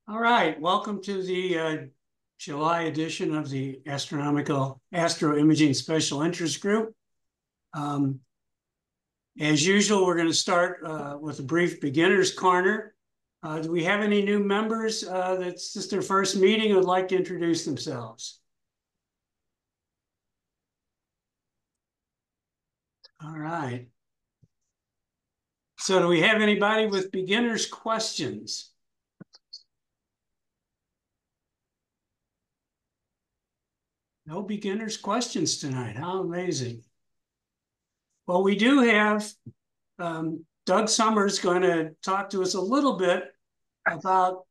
All right, welcome to the July edition of the Astronomical Astro Imaging Special Interest Group. As usual, we're going to start with a brief beginner's corner. Do we have any new members that's just their first meeting who would like to introduce themselves? All right. So do we have anybody with beginner's questions? No beginner's questions tonight. How amazing. Well, we do have Doug Summers going to talk to us a little bit about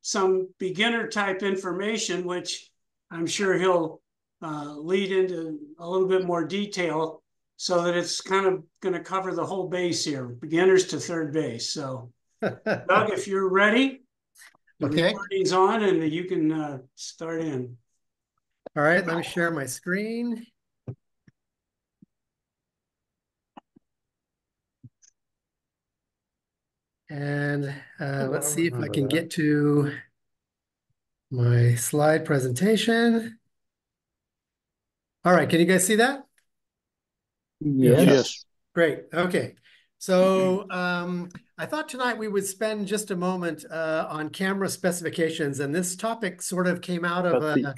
some beginner type information, which I'm sure he'll lead into a little bit more detail so that it's kind of going to cover the whole base here, beginners to third base. So Doug, if you're ready, the recording's on and you can start in. All right, let me share my screen. And let's see if I can get to my slide presentation. All right, can you guys see that? Yes. Great, okay. So I thought tonight we would spend just a moment on camera specifications, and this topic sort of came out of a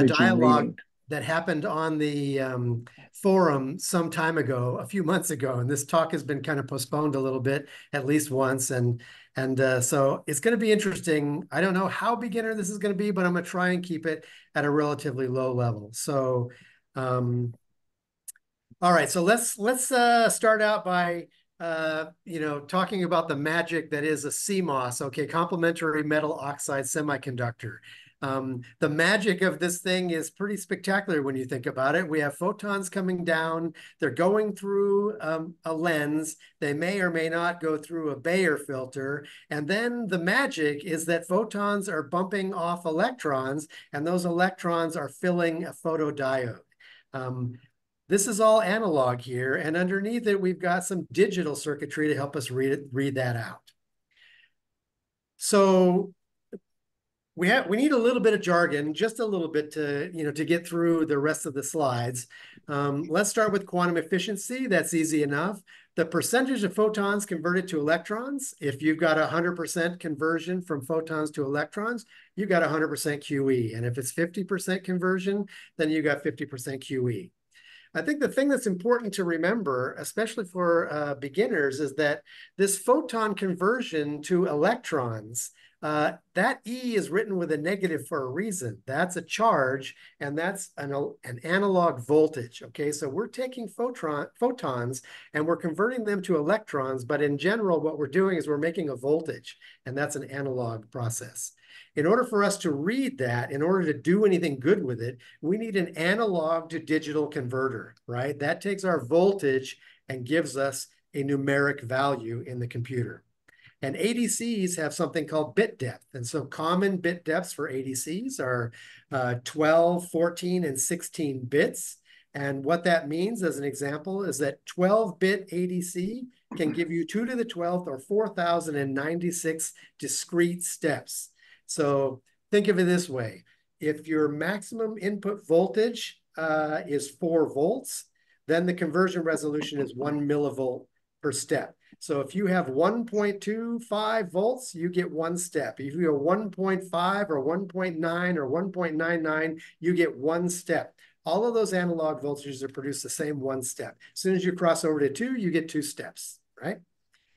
dialogue that happened on the forum some time ago, a few months ago, and this talk has been kind of postponed a little bit, at least once, and so it's going to be interesting. I don't know how beginner this is going to be, but I'm going to try and keep it at a relatively low level. So, all right, so let's start out by talking about the magic that is a CMOS, okay, complementary metal oxide semiconductor. The magic of this thing is pretty spectacular when you think about it. We have photons coming down. They're going through a lens. They may or may not go through a Bayer filter. And then the magic is that photons are bumping off electrons, and those electrons are filling a photodiode. This is all analog here, and underneath it, we've got some digital circuitry to help us read that out. So we need a little bit of jargon, just a little bit to get through the rest of the slides. Let's start with quantum efficiency. That's easy enough. The percentage of photons converted to electrons, if you've got 100% conversion from photons to electrons, you've got 100% QE. And if it's 50% conversion, then you got 50% QE. I think the thing that's important to remember, especially for beginners, is that this photon conversion to electrons, that E is written with a negative for a reason. That's a charge, and that's an analog voltage, okay? So we're taking photons, and we're converting them to electrons, but in general, what we're doing is we're making a voltage, and that's an analog process. In order for us to read that, in order to do anything good with it, we need an analog to digital converter, right? That takes our voltage and gives us a numeric value in the computer. And ADCs have something called bit depth. And so common bit depths for ADCs are 12, 14, and 16 bits. And what that means, as an example, is that 12-bit ADC can give you 2 to the 12th or 4,096 discrete steps. So think of it this way. If your maximum input voltage is 4 volts, then the conversion resolution is 1 millivolt per step. So if you have 1.25 volts, you get 1 step. If you have 1.5 or 1.9 or 1.99, you get 1 step. All of those analog voltages are produced the same 1 step. As soon as you cross over to 2, you get 2 steps, right?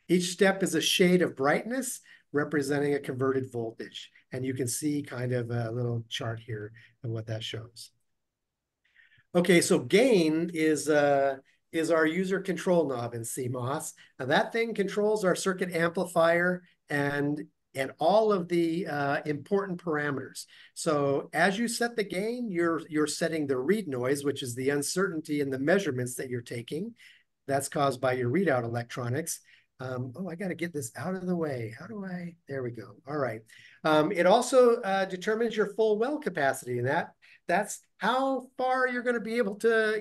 Each step is a shade of brightness representing a converted voltage. And you can see kind of a little chart here of what that shows. Okay, so gain is our user control knob in CMOS. Now that thing controls our circuit amplifier and all of the important parameters. So as you set the gain, you're setting the read noise, which is the uncertainty in the measurements that you're taking. That's caused by your readout electronics. Oh, I got to get this out of the way. How do I? There we go. All right. It also determines your full well capacity, and that's how far you're going to be able to,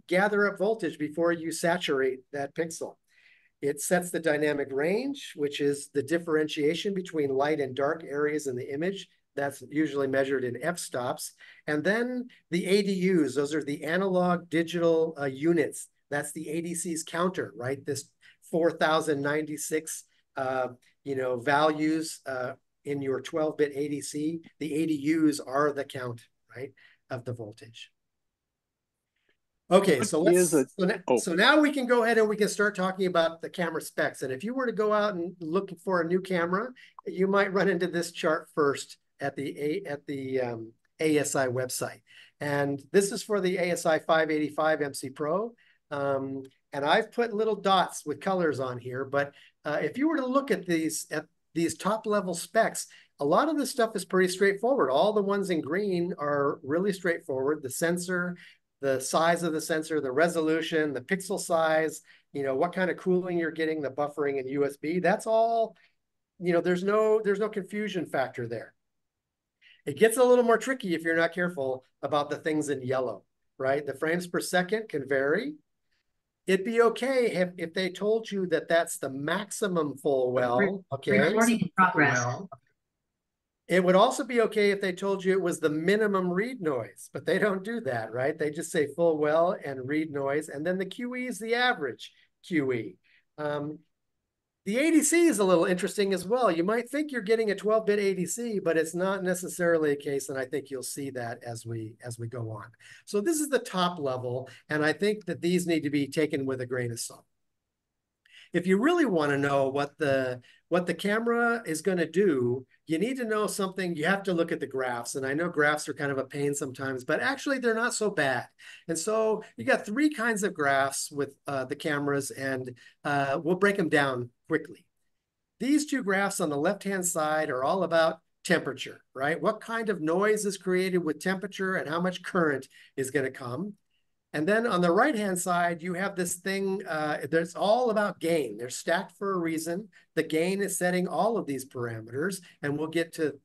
gather up voltage before you saturate that pixel. It sets the dynamic range, which is the differentiation between light and dark areas in the image. That's usually measured in f-stops. And then the ADUs, those are the analog digital units. That's the ADC's counter, right? This 4,096 values in your 12-bit ADC. The ADUs are the count, right, of the voltage. Okay, so now we can go ahead and we can start talking about the camera specs. And if you were to go out and look for a new camera, you might run into this chart first at the ASI website. And this is for the ASI 585 MC Pro. And I've put little dots with colors on here, but if you were to look at these top level specs, a lot of this stuff is pretty straightforward. All the ones in green are really straightforward. The sensor, the size of the sensor, the resolution, the pixel size, what kind of cooling you're getting, the buffering and USB, that's all, there's no confusion factor there. It gets a little more tricky if you're not careful about the things in yellow, right? The frames per second can vary. It'd be okay if they told you that that's the maximum full well, okay? Recording in progress. It would also be okay if they told you it was the minimum read noise, but they don't do that, right? They just say full well and read noise, and then the QE is the average QE. The ADC is a little interesting as well. You might think you're getting a 12-bit ADC, but it's not necessarily a case, and I think you'll see that as we go on. So this is the top level, and I think that these need to be taken with a grain of salt. If you really want to know what the camera is going to do, you need to know something. You have to look at the graphs. And I know graphs are kind of a pain sometimes, but actually they're not so bad. And so you got three kinds of graphs with the cameras, and we'll break them down quickly. These two graphs on the left-hand side are all about temperature, right? What kind of noise is created with temperature and how much current is going to come. And then on the right-hand side, you have this thing that's all about gain. They're stacked for a reason. The gain is setting all of these parameters, and we'll get to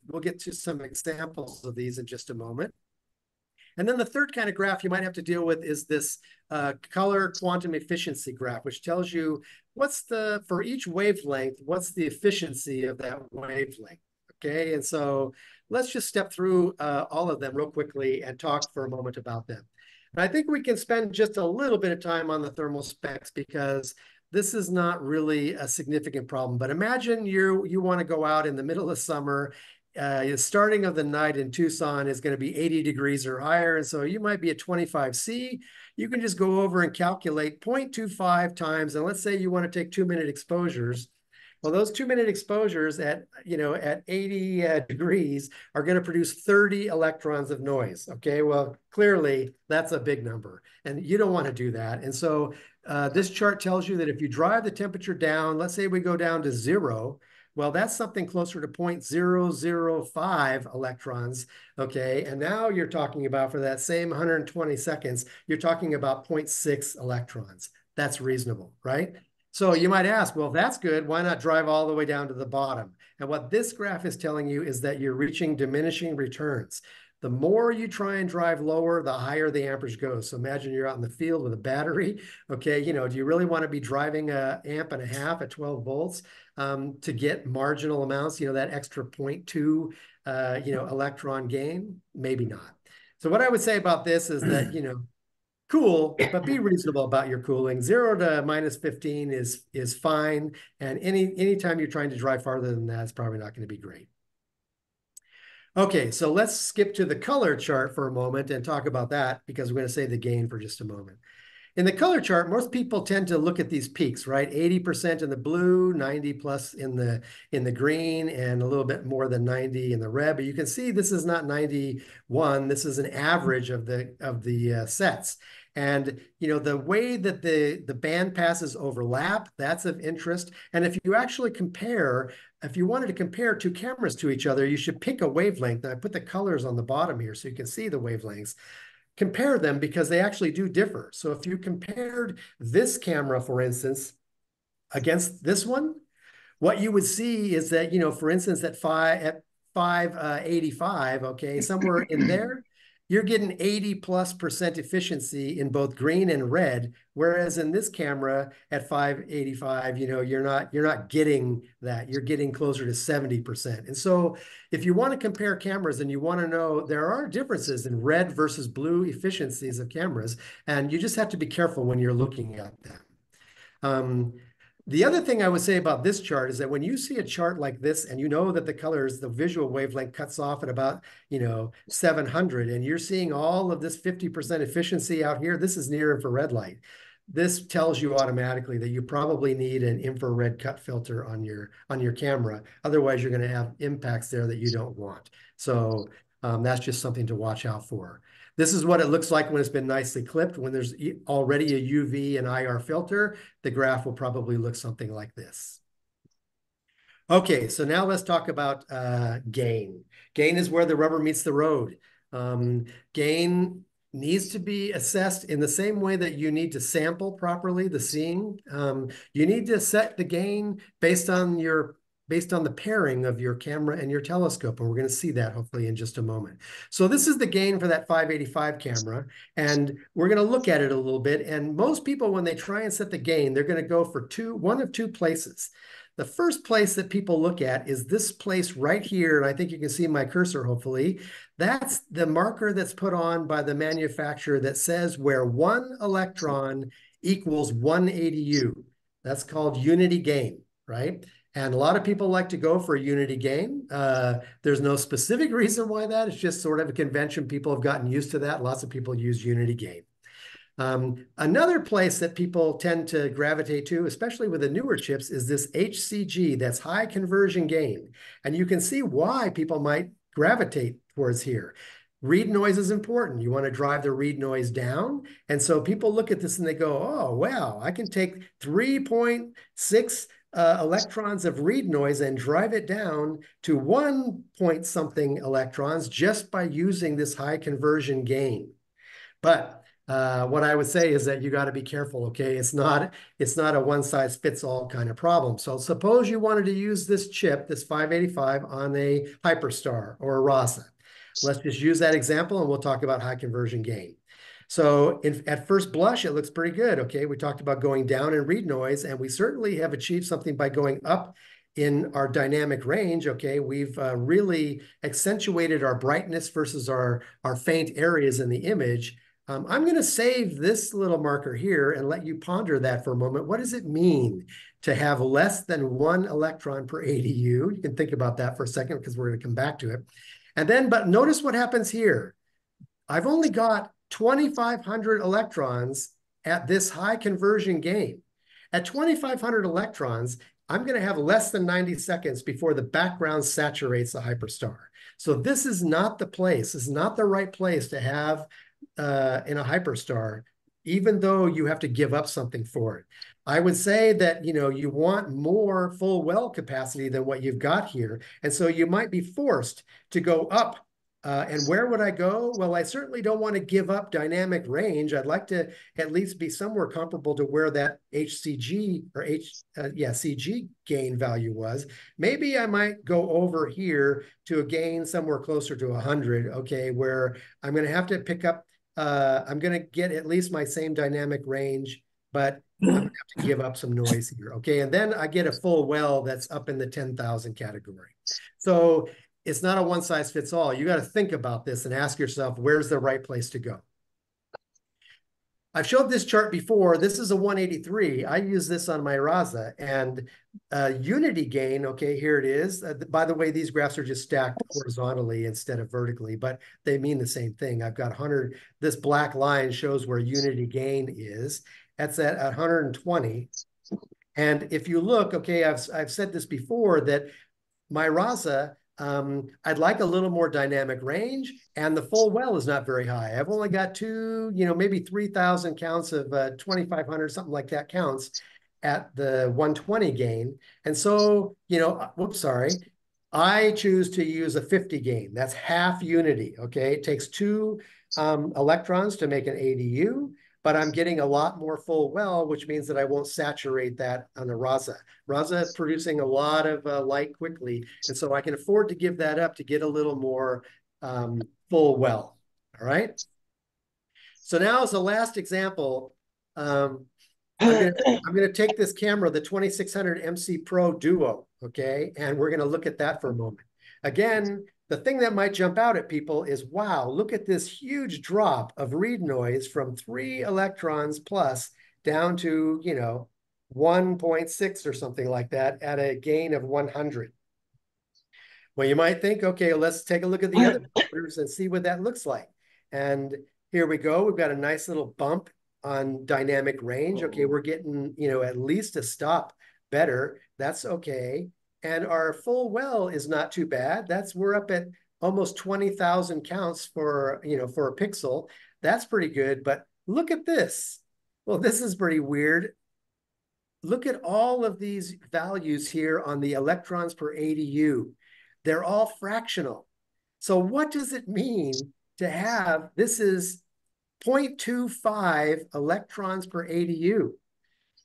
some examples of these in just a moment. And then the third kind of graph you might have to deal with is this color quantum efficiency graph, which tells you for each wavelength, what's the efficiency of that wavelength, okay? And so let's just step through all of them real quickly and talk for a moment about them. And I think we can spend just a little bit of time on the thermal specs because this is not really a significant problem. But imagine you want to go out in the middle of summer. The starting of the night in Tucson is going to be 80 degrees or higher. And so you might be at 25C. You can just go over and calculate 0.25 times. And let's say you want to take 2-minute exposures. Well, those 2-minute exposures at 80 degrees are going to produce 30 electrons of noise. Okay, well, clearly that's a big number, and you don't want to do that. And so this chart tells you that if you drive the temperature down, let's say we go down to 0, well, that's something closer to 0.005 electrons. Okay, and now you're talking about, for that same 120 seconds, you're talking about 0.6 electrons. That's reasonable, right? So you might ask, well, if that's good, why not drive all the way down to the bottom? And what this graph is telling you is that you're reaching diminishing returns. The more you try and drive lower, the higher the amperage goes. So imagine you're out in the field with a battery. Okay, do you really want to be driving an amp and a half at 12 volts to get marginal amounts, that extra 0.2, electron gain? Maybe not. So what I would say about this is that, cool, but be reasonable about your cooling. 0 to -15 is fine. And anytime you're trying to drive farther than that, it's probably not going to be great. Okay, so let's skip to the color chart for a moment and talk about that because we're going to save the gain for just a moment. In the color chart, most people tend to look at these peaks, right? 80% in the blue, 90 plus in the green, and a little bit more than 90 in the red. But you can see this is not 91. This is an average of the sets. And the way that the band passes overlap, that's of interest. And if you actually if you wanted to compare two cameras to each other, you should pick a wavelength. And I put the colors on the bottom here so you can see the wavelengths. Compare them because they actually do differ. So if you compared this camera, for instance, against this one, what you would see is that, for instance, at 585, okay, somewhere in there, you're getting 80+% efficiency in both green and red, whereas in this camera at 585, you're not getting that. You're getting closer to 70%. And so if you want to compare cameras and you want to know, there are differences in red versus blue efficiencies of cameras, and you just have to be careful when you're looking at them. The other thing I would say about this chart is that when you see a chart like this and you know that the colors, the visual wavelength cuts off at about, 700, and you're seeing all of this 50% efficiency out here, this is near infrared light. This tells you automatically that you probably need an infrared cut filter on your camera. Otherwise, you're going to have impacts there that you don't want. So that's just something to watch out for. This is what it looks like when it's been nicely clipped. When there's already a UV and IR filter, the graph will probably look something like this. Okay, so now let's talk about gain. Gain is where the rubber meets the road. Gain needs to be assessed in the same way that you need to sample properly the seeing. You need to set the gain based on the pairing of your camera and your telescope. And we're going to see that hopefully in just a moment. So this is the gain for that 585 camera. And we're going to look at it a little bit. And most people, when they try and set the gain, they're going to go for one of two places. The first place that people look at is this place right here. And I think you can see my cursor, hopefully. That's the marker that's put on by the manufacturer that says where 1 electron equals 1 ADU. That's called unity gain, right? And a lot of people like to go for unity gain. There's no specific reason why that. It's just sort of a convention. People have gotten used to that. Lots of people use unity gain. Another place that people tend to gravitate to, especially with the newer chips, is this HCG, that's high conversion gain. And you can see why people might gravitate towards here. Read noise is important. You want to drive the read noise down. And so people look at this and they go, oh, wow, I can take 3.6 electrons of read noise and drive it down to 1 point something electrons just by using this high conversion gain. But what I would say is that you got to be careful, okay? It's not a one-size-fits-all kind of problem. So suppose you wanted to use this chip, this 585, on a Hyperstar or a Rasa. Let's just use that example, and we'll talk about high conversion gain. So at first blush, it looks pretty good, okay? We talked about going down in read noise, and we certainly have achieved something by going up in our dynamic range, okay? We've really accentuated our brightness versus our faint areas in the image. I'm going to save this little marker here and let you ponder that for a moment. What does it mean to have less than 1 electron per ADU? You can think about that for a second because we're going to come back to it. And then, but notice what happens here. I've only got 2,500 electrons at this high conversion gain. At 2,500 electrons, I'm going to have less than 90 seconds before the background saturates the Hyperstar. So this is not the place. This is not the right place to have in a Hyperstar, even though you have to give up something for it. I would say that, you want more full well capacity than what you've got here. And so you might be forced to go up. And where would I go? Well, I certainly don't want to give up dynamic range. I'd like to at least be somewhere comparable to where that HCG or CG gain value was. Maybe I might go over here to a gain somewhere closer to 100, okay, where I'm going to have to pick up, I'm going to get at least my same dynamic range, but I'm going to have to give up some noise here, okay? And then I get a full well that's up in the 10,000 category. So it's not a one size fits all. You got to think about this and ask yourself, where's the right place to go? I've showed this chart before. This is a 183. I use this on my Rasa, and unity gain, okay, here it is. By the way, these graphs are just stacked horizontally instead of vertically, but they mean the same thing. I've got 100. This black line shows where unity gain is. That's at 120. And if you look, okay, I've said this before, that my Rasa, I'd like a little more dynamic range, and the full well is not very high. I've only got maybe 3,000 counts of 2,500, something like that counts at the 120 gain. And so, I choose to use a 50 gain. That's half unity, okay? It takes 2 electrons to make an ADU, but I'm getting a lot more full well, which means that I won't saturate that on the Rasa. Rasa is producing a lot of light quickly, and so I can afford to give that up to get a little more full well, all right? So now as the last example, I'm gonna take this camera, the 2600 MC Pro Duo, okay? And we're gonna look at that for a moment. Again, the thing that might jump out at people is, wow, look at this huge drop of read noise from 3 electrons plus down to, 1.6 or something like that at a gain of 100. Well, you might think, okay, let's take a look at the other numbers and see what that looks like. And here we go. We've got a nice little bump on dynamic range. Okay, we're getting, at least a stop better. That's okay. And our full well is not too bad. We're up at almost 20,000 counts for, for a pixel. That's pretty good. But look at this. Well, this is pretty weird. Look at all of these values here on the electrons per ADU. They're all fractional. So what does it mean to have, this is 0.25 electrons per ADU?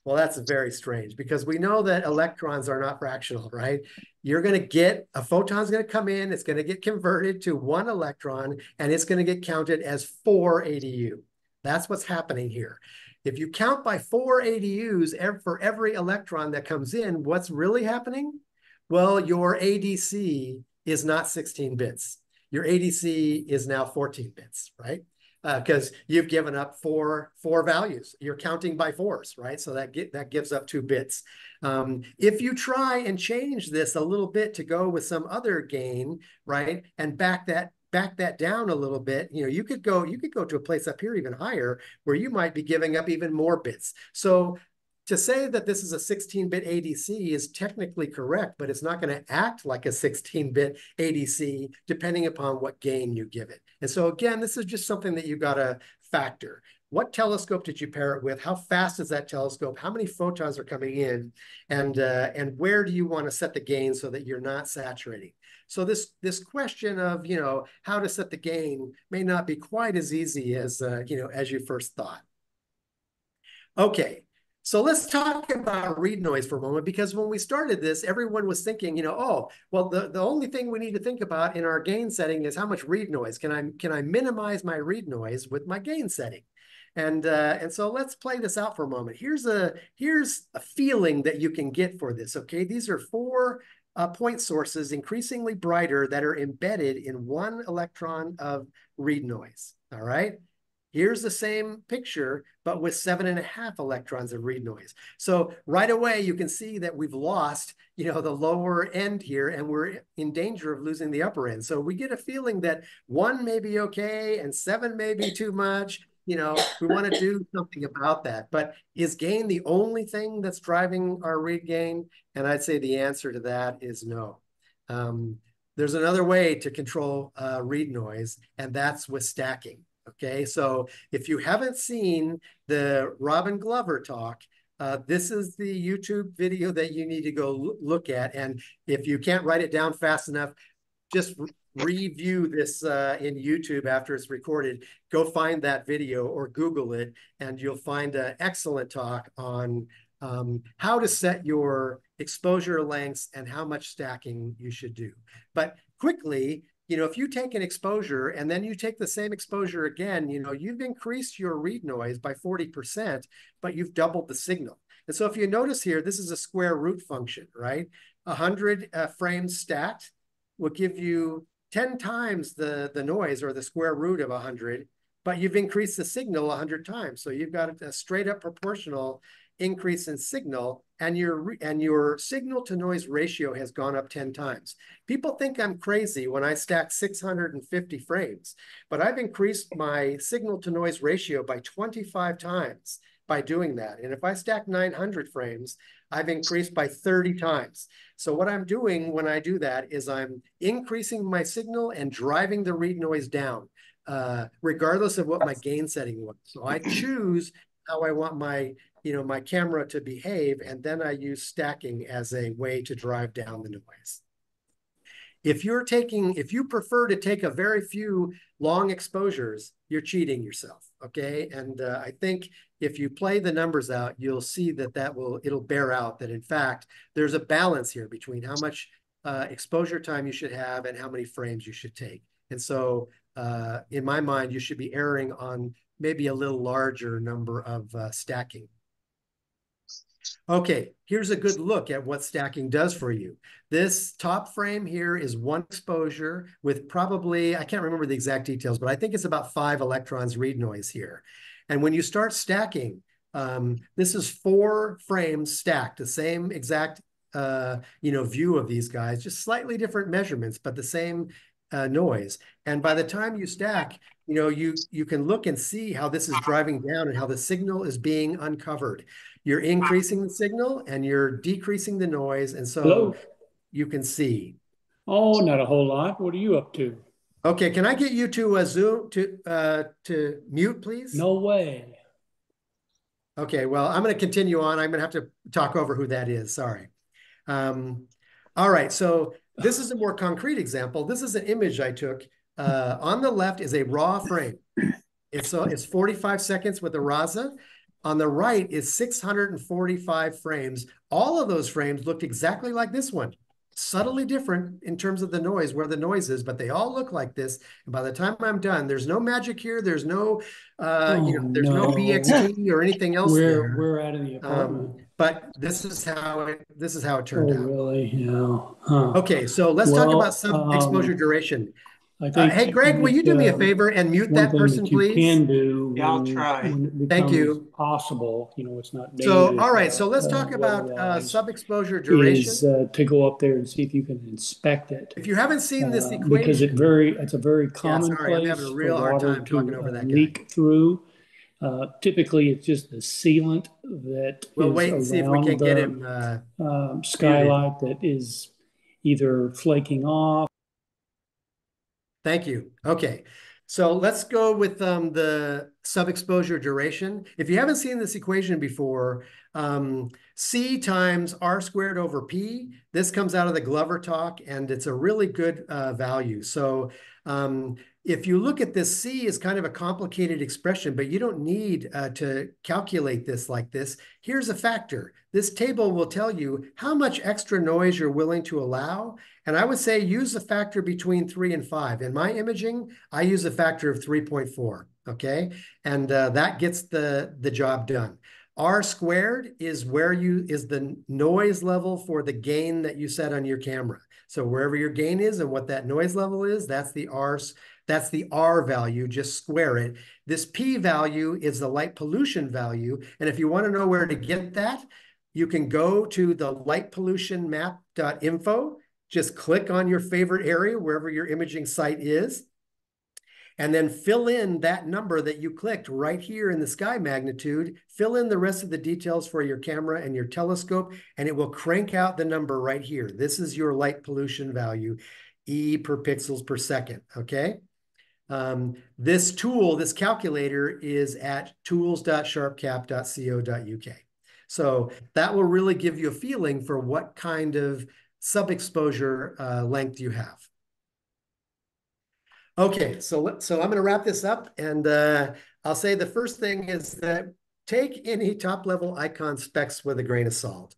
Well, that's very strange because we know that electrons are not fractional, right? You're going to get, a photon's going to come in, it's going to get converted to 1 electron, and it's going to get counted as 4 ADU. That's what's happening here. If you count by 4 ADUs for every electron that comes in, what's really happening? Well, your ADC is not 16 bits. Your ADC is now 14 bits, right? Because you've given up four values. You're counting by 4s, right? So that gives up 2 bits. If you try and change this a little bit to go with some other gain, right, and back that down a little bit, you could go to a place up here even higher where you might be giving up even more bits. So to say that this is a 16-bit ADC is technically correct, but it's not going to act like a 16-bit ADC depending upon what gain you give it. And so again, this is just something that you got to factor. What telescope did you pair it with? How fast is that telescope? How many photons are coming in? And where do you want to set the gain so that you're not saturating? So this question of, how to set the gain may not be quite as easy as, as you first thought. Okay. So let's talk about read noise for a moment, because when we started this, everyone was thinking, oh, well, the only thing we need to think about in our gain setting is how much read noise. Can I minimize my read noise with my gain setting? And so let's play this out for a moment. Here's a feeling that you can get for this. Okay, these are 4 point sources, increasingly brighter, that are embedded in 1 electron of read noise. All right. Here's the same picture, but with 7.5 electrons of read noise. So right away, you can see that we've lost, the lower end here, and we're in danger of losing the upper end. So we get a feeling that 1 may be okay and 7 may be too much. We want to do something about that. But is gain the only thing that's driving our read gain? And I'd say the answer to that is no. There's another way to control read noise, and that's with stacking. Okay, so if you haven't seen the Robin Glover talk, this is the YouTube video that you need to go look at. And if you can't write it down fast enough, just review this in YouTube after it's recorded. Go find that video or Google it, and you'll find an excellent talk on how to set your exposure lengths and how much stacking you should do. But quickly, if you take an exposure and then you take the same exposure again, you've increased your read noise by 40%, but you've doubled the signal. And so if you notice here, this is a square root function, right? 100 frames stacked will give you 10 times the noise, or the square root of 100, but you've increased the signal 100 times. So you've got a straight up proportional increase in signal, and your signal to noise ratio has gone up 10 times. People think I'm crazy when I stack 650 frames, but I've increased my signal to noise ratio by 25 times by doing that. And if I stack 900 frames, I've increased by 30 times. So what I'm doing when I do that is I'm increasing my signal and driving the read noise down, regardless of what my gain setting was. So I choose how I want my my camera to behave, and then I use stacking as a way to drive down the noise. If you prefer to take a very few long exposures, you're cheating yourself, okay? And I think if you play the numbers out, you'll see that it'll bear out that in fact, there's a balance here between how much exposure time you should have and how many frames you should take. And so in my mind, you should be erring on maybe a little larger number of stacking. Okay, here's a good look at what stacking does for you. This top frame here is one exposure with probably, I can't remember the exact details, but I think it's about 5 electrons read noise here. And when you start stacking, this is 4 frames stacked, the same exact view of these guys, just slightly different measurements, but the same noise. And by the time you stack, you can look and see how this is driving down and how the signal is being uncovered. You're increasing the signal and you're decreasing the noise, and so Hello? you can see. Oh, not a whole lot. What are you up to? Okay, can I get you to Zoom to mute, please? No way. Okay, well, I'm going to continue on. I'm going to have to talk over who that is. Sorry. All right, so this is a more concrete example. This is an image I took. On the left is a raw frame. It's 45 seconds with a RASA. On the right is 645 frames. All of those frames looked exactly like this one. Subtly different in terms of the noise, where the noise is, but they all look like this. And by the time I'm done, there's no magic here. There's no, there's no no. BXT or anything else there. We're out of the apartment. But this is how it turned Oh, out. really? Yeah. Huh. Okay, so let's talk about sub-exposure duration. I think Hey, Greg, will you do me a favor and mute one that thing person, that you please? can do Yeah, I'll try. when it Thank becomes you. possible, it's not So, dangerous. all right, so let's talk about weather-wise, sub-exposure duration. is to go up there and see if you can inspect it. If you haven't seen this Because equation, it's a very common sorry, I'm having place a for real hard water time talking over to that guy. leak through. Typically, it's just the sealant that We'll is wait and see if we around can get the him skylight that is either flaking off. Thank you. Okay, so let's go with the sub-exposure duration. If you haven't seen this equation before, C times R squared over P, this comes out of the Glover talk, and it's a really good value. So if you look at this, C is kind of a complicated expression, but you don't need to calculate this like this. Here's a factor. This table will tell you how much extra noise you're willing to allow. And I would say use a factor between 3 and 5. In my imaging, I use a factor of 3.4, okay? And that gets the job done. R squared is is the noise level for the gain that you set on your camera. So wherever your gain is and what that noise level is, that's the R value, just square it. This P value is the light pollution value. And if you want to know where to get that, you can go to the lightpollutionmap.info. Just click on your favorite area, wherever your imaging site is, and then fill in that number that you clicked right here in the sky magnitude. Fill in the rest of the details for your camera and your telescope, and it will crank out the number right here. This is your light pollution value, E per pixels per second, okay? This tool, this calculator, is at tools.sharpcap.co.uk. So that will really give you a feeling for what kind of sub-exposure length you have. Okay, so I'm going to wrap this up, and I'll say the first thing is that take any top-level icon specs with a grain of salt.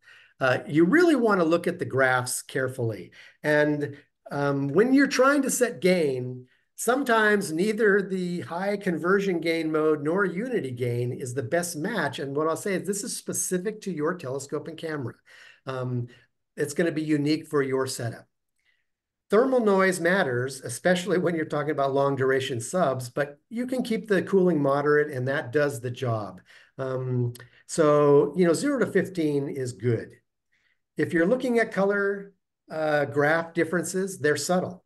You really want to look at the graphs carefully, and when you're trying to set gain, sometimes neither the high conversion gain mode nor unity gain is the best match. And what I'll say is this is specific to your telescope and camera. It's going to be unique for your setup. Thermal noise matters, especially when you're talking about long duration subs, but you can keep the cooling moderate and that does the job. So, 0 to 15 is good. If you're looking at color graph differences, they're subtle.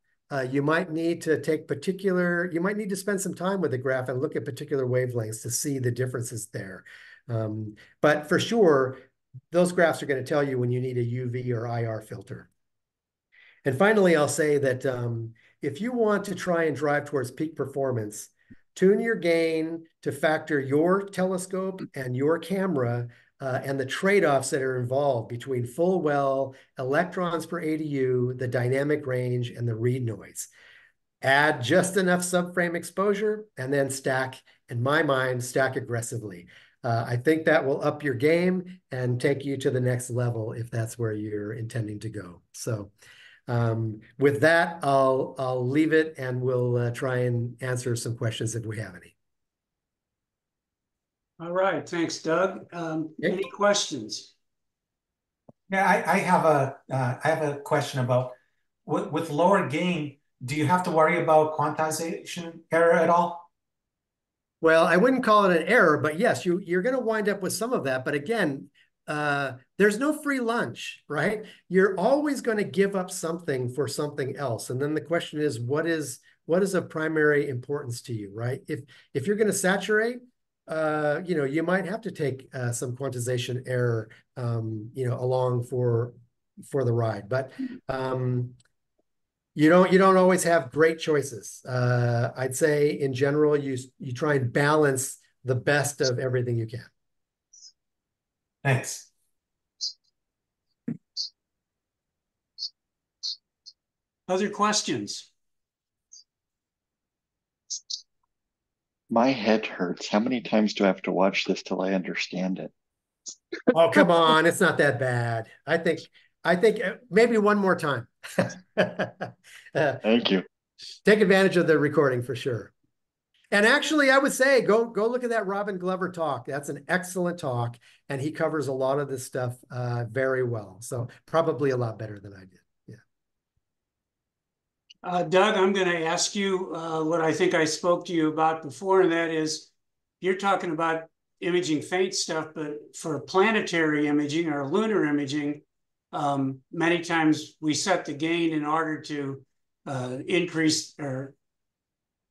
You might need to spend some time with the graph and look at particular wavelengths to see the differences there. But for sure, those graphs are going to tell you when you need a UV or IR filter. And finally, I'll say that if you want to try and drive towards peak performance, tune your gain to factor your telescope and your camera and the trade-offs that are involved between full well, electrons per ADU, the dynamic range, and the read noise. Add just enough subframe exposure and then stack, in my mind, stack aggressively. I think that will up your game and take you to the next level if that's where you're intending to go. So With that, I'll leave it, and we'll try and answer some questions if we have any. All right, thanks, Doug. Okay. Any questions? Yeah, I have a question about with lower gain, do you have to worry about quantization error at all? Well, I wouldn't call it an error, but yes, you're going to wind up with some of that. But again, there's no free lunch, right? You're always going to give up something for something else. And then the question is, what is of primary importance to you, right? If you're going to saturate, you might have to take some quantization error, along for the ride. But you don't always have great choices. I'd say in general, you try and balance the best of everything you can. Thanks. Other questions? My head hurts. How many times do I have to watch this till I understand it? Oh, come on. It's not that bad. I think maybe one more time. Thank you. Take advantage of the recording for sure. And actually, I would say go look at that Robin Glover talk. That's an excellent talk, and he covers a lot of this stuff very well. So probably a lot better than I did. Yeah. Doug, I'm going to ask you what I think I spoke to you about before, and that is you're talking about imaging faint stuff, but for planetary imaging or lunar imaging, many times we set the gain in order to increase or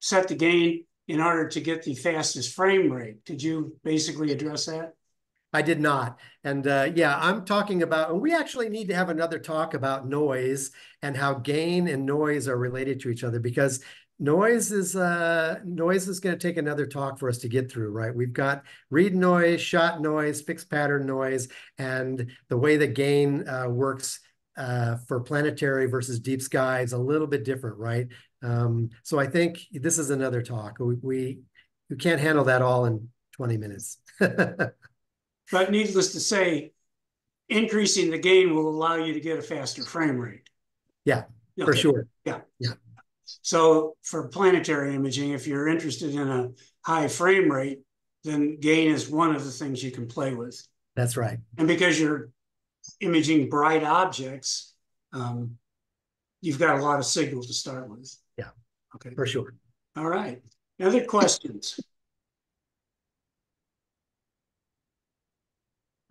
set the gain in order to get the fastest frame rate. Could you basically address that? I did not. And yeah, I'm talking about, and we actually need to have another talk about noise and how gain and noise are related to each other, because noise is going to take another talk for us to get through, right? We've got read noise, shot noise, fixed pattern noise, and the way that gain works for planetary versus deep sky is a little bit different, right? So I think this is another talk. We can't handle that all in 20 minutes. But needless to say, increasing the gain will allow you to get a faster frame rate. Yeah, okay. For sure. Yeah. Yeah. So for planetary imaging, if you're interested in a high frame rate, then gain is one of the things you can play with. That's right. And because you're imaging bright objects, you've got a lot of signal to start with. Yeah. Okay. For sure. All right. Other questions?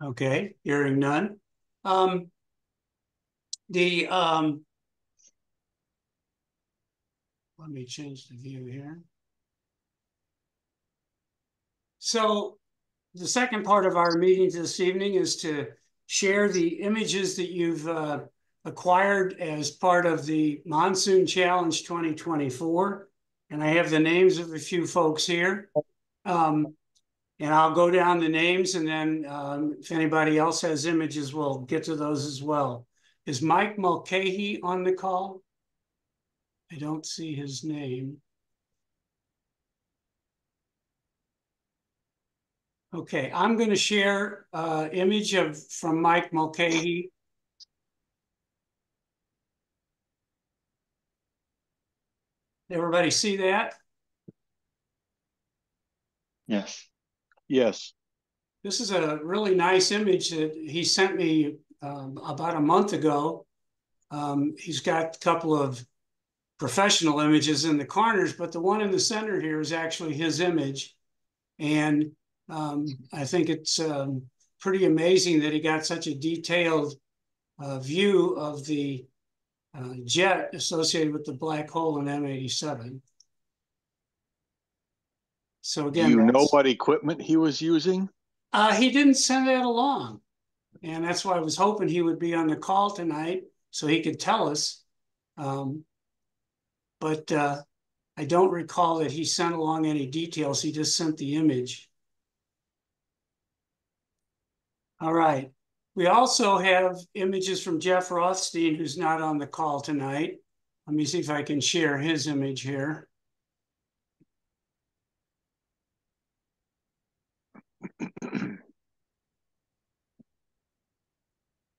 Okay, hearing none. Let me change the view here. So the second part of our meeting this evening is to share the images that you've acquired as part of the Monsoon Challenge 2024. And I have the names of a few folks here. And I'll go down the names, and then if anybody else has images, we'll get to those as well. Is Mike Mulcahy on the call? I don't see his name. Okay, I'm going to share an image from Mike Mulcahy. Everybody see that? Yes. Yes. This is a really nice image that he sent me about a month ago. He's got a couple of professional images in the corners, but the one in the center here is actually his image. And I think it's pretty amazing that he got such a detailed view of the jet associated with the black hole in M87. So again, do you know what equipment he was using? He didn't send that along. And that's why I was hoping he would be on the call tonight so he could tell us. But I don't recall that he sent along any details. He just sent the image. All right. We also have images from Jeff Rothstein, who's not on the call tonight. Let me see if I can share his image here.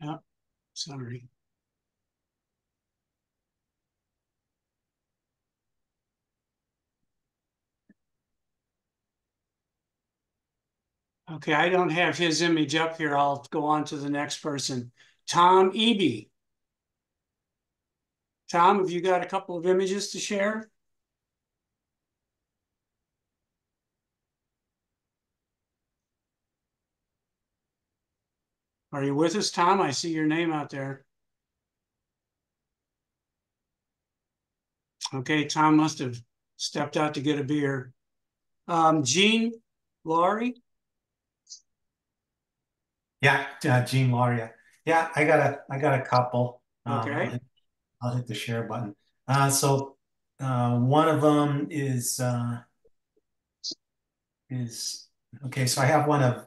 Oh, sorry. Okay, I don't have his image up here. I'll go on to the next person. Tom Eby. Tom, have you got a couple of images to share? Are you with us, Tom? I see your name out there. Okay, Tom must have stepped out to get a beer. Gene Laurie. Yeah, Gene Laria. Yeah, I got a couple. Okay. I'll hit the share button. So one of them is okay. So I have one of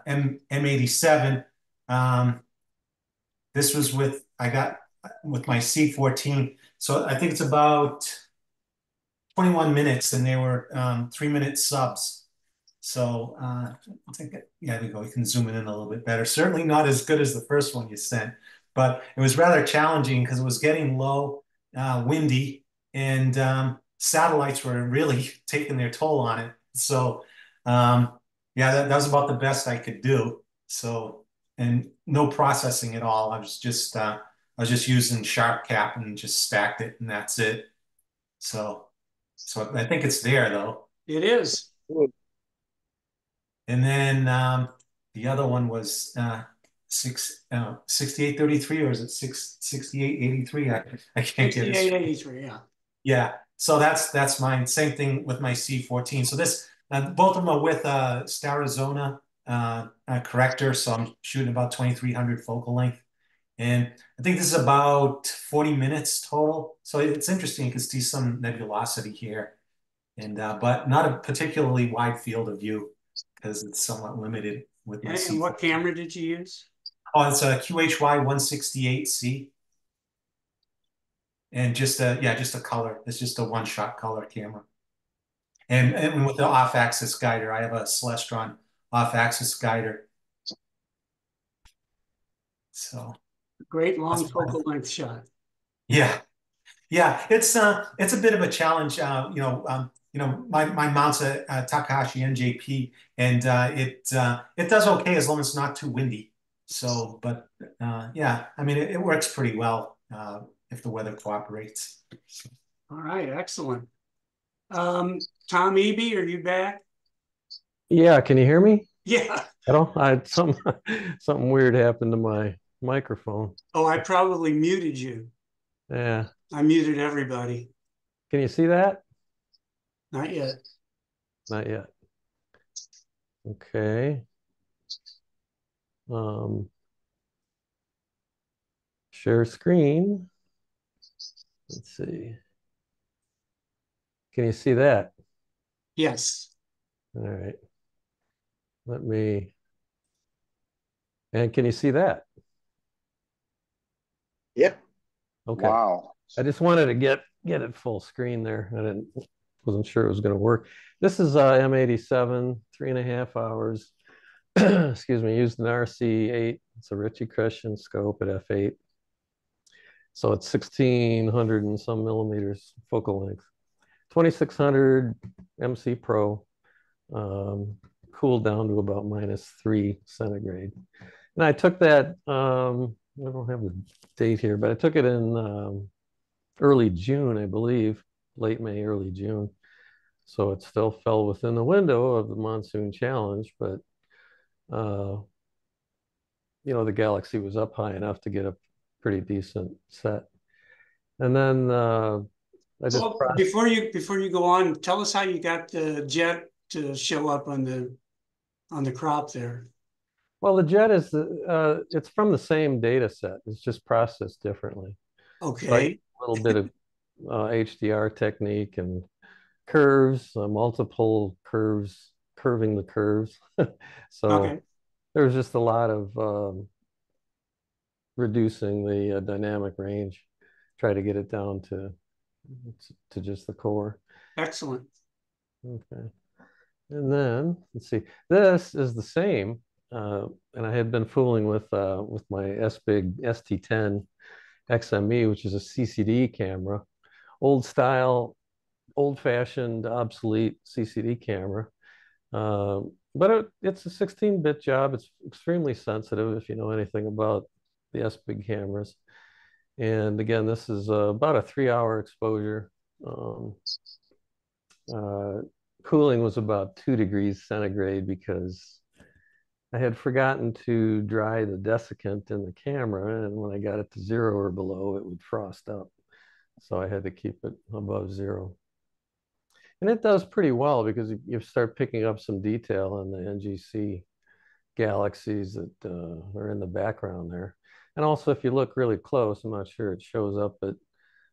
M87. Um, this was with I got with my C14. So I think it's about 21 minutes, and they were 3-minute subs. So I think, yeah, there we go. You can zoom in a little bit better. Certainly not as good as the first one you sent, but it was rather challenging because it was getting low, windy, and satellites were really taking their toll on it. So yeah, that was about the best I could do. So, and no processing at all. I was just using SharpCap and just stacked it, and that's it. So I think it's there though. It is. And then the other one was 6833, or is it 6883? I can't get it straight. 6883, yeah. Yeah. So that's mine. Same thing with my C14. So this both of them are with Starizona corrector. So I'm shooting about 2300 focal length. And I think this is about 40 minutes total. So it's interesting because see some nebulosity here, and but not a particularly wide field of view because it's somewhat limited with my And what C14. camera did you use? Oh, it's a QHY 168C, and just a color. It's just a one-shot color camera. And with the off-axis guider, I have a Celestron off-axis guider. So Great long focal length shot. yeah, yeah, it's a bit of a challenge. My mount's a Takahashi NJP, and it does okay as long as it's not too windy. So, but yeah, I mean, it works pretty well if the weather cooperates. All right, excellent. Tom Eby, are you back? Yeah, can you hear me? Yeah. I don't. I something weird happened to my microphone. Oh, I probably muted you. Yeah. I muted everybody. Can you see that? Not yet. Not yet. Okay. Um, share screen. Let's see. Can you see that? Yes. All right. Let me. And can you see that? Yep. Okay. Wow. I just wanted to get it full screen there. Wasn't sure it was going to work. This is M87, 3.5 hours. Excuse me, used an RC8. It's a Ritchie Christian scope at f8. So it's 1600 and some millimeters focal length. 2600 MC Pro, cooled down to about -3 centigrade. And I took that, I don't have the date here, but I took it in early June, I believe, late May, early June. So it still fell within the window of the Monsoon challenge, but the galaxy was up high enough to get a pretty decent set. And then I just Well, before you go on, tell us how you got the jet to show up on the crop there. well, the jet is it's from the same data set. It's just processed differently. So I use Okay. a little bit of HDR technique and curves, multiple curves, curving the curves. So Okay. there's just a lot of reducing the dynamic range, try to get it down to just the core. Excellent. Okay. And then let's see, this is the same. And I had been fooling with my SBIG ST10 XME, which is a CCD camera, old style, old fashioned, obsolete CCD camera. it's a 16-bit job. It's extremely sensitive if you know anything about the S-Big cameras. And again, this is about a 3-hour exposure. Uh, Cooling was about 2 degrees centigrade because I had forgotten to dry the desiccant in the camera, and when I got it to 0 or below, it would frost up. So I had to keep it above 0. And it does pretty well because you start picking up some detail in the NGC galaxies that are in the background there. And also, if you look really close, I'm not sure it shows up, but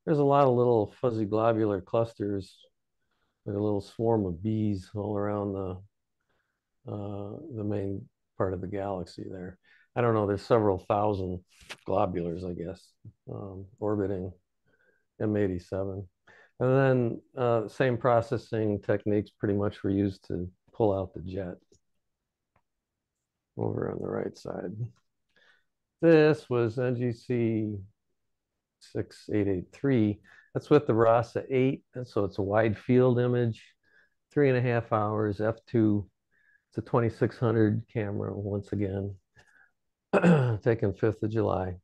there's a lot of little fuzzy globular clusters, like a little swarm of bees all around the main part of the galaxy there. I don't know, there's several thousand globulars, I guess, orbiting M87. And then same processing techniques pretty much were used to pull out the jet over on the right side. This was NGC 6883. That's with the RASA 8, and so it's a wide field image, 3.5 hours, f2. It's a 2600 camera once again, taken 5th of July.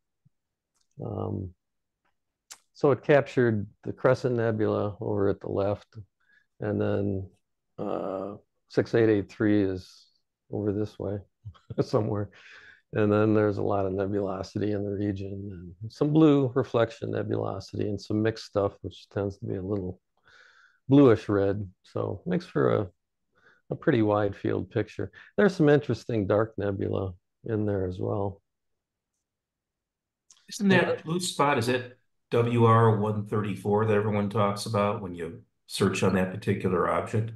So it captured the Crescent Nebula over at the left, and then 6883 is over this way somewhere. And then there's a lot of nebulosity in the region, and some blue reflection nebulosity, and some mixed stuff, which tends to be a little bluish red. So makes for a pretty wide field picture. There's some interesting dark nebula in there as well. Isn't that blue spot, is it WR 134 that everyone talks about when you search on that particular object?